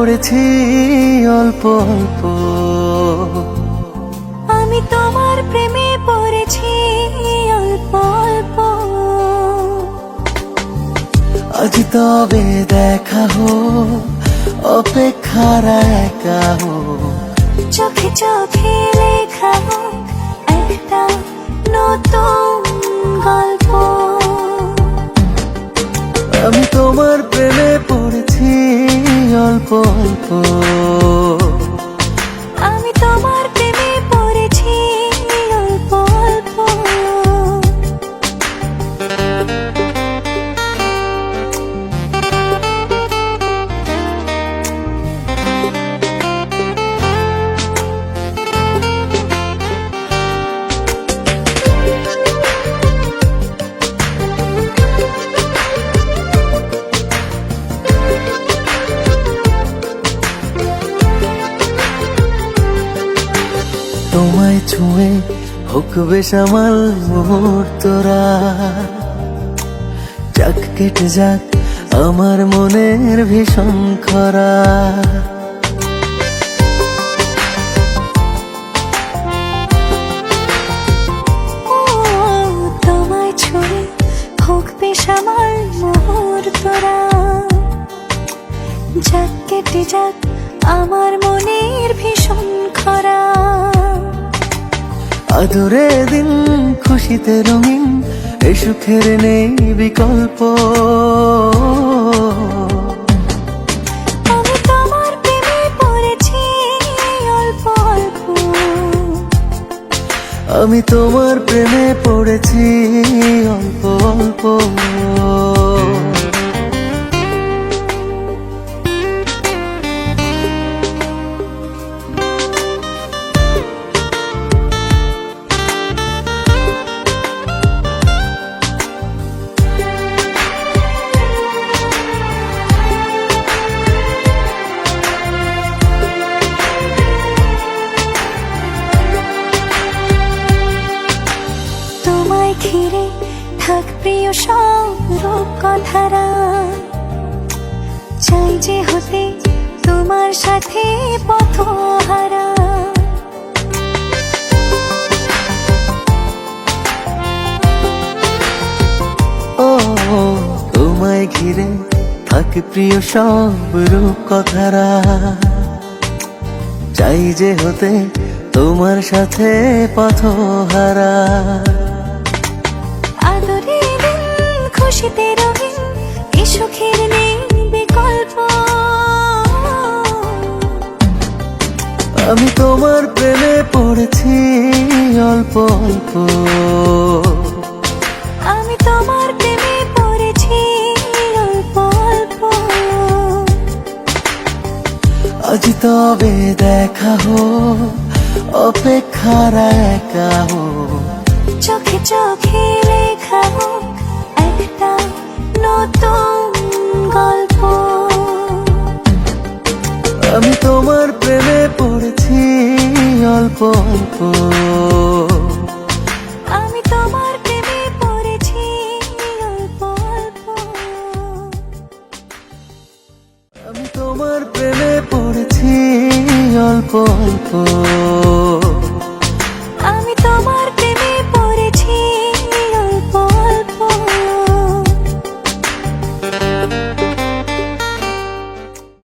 পড়েছি অল্প অল্প। আমি তোমার প্রেমে পড়েছি অল্প অল্প। আজ তবে দেখা হোক, অপেক্ষার একা হোক। চোখে চোখে লেখা হোক একটা নতুন গল্প। আমি তোমার প্রেমে পড়েছি অল্প অল্প। আমি তোমার প্রেমে পড়েছি অল্প অল্প। তোমায় ছুঁয়ে হোক বেসামাল মুহূর্তরা, যাক কেটে যাক আমার মনের ভীষণ খরা। ও তোমায় ছুঁয়ে হোক বেসামাল মুহূর্তরা, যাক কেটে যাক আমার মনের ভীষণ খরা। আদরে দিন খুশিতে রঙিন, এ সুখের নেই বিকল্প। আমি তোমার প্রেমে পড়েছি অল্প অল্প। আমি তোমার প্রেমে পড়েছি অল্প অল্প। ঘিরে থাক প্রিয় সব রূপকথারা, চাই যে হতে তোমার সাথে পথহারা। ও তোমায় ঘিরে থাক প্রিয় সব রূপকথারা, চাই যে হতে তোমার সাথে পথহারা। আদরে দিন খুশিতে রঙিন, এ সুখের নেই বিকল্প। আমি তোমার প্রেমে পড়েছি অল্প অল্প। আমি তোমার প্রেমে পড়েছি অল্প অল্প। আজ তবে দেখা হোক, অপেক্ষার একা হোক। চোখে চোখে লেখা হোক একটা নতুন গল্প। আমি তোমার প্রেমে পড়েছি অল্প অল্প। আমি তোমার প্রেমে পড়েছি অল্প অল্প। আমি তোমার প্রেমে পড়েছি অল্প অল্প।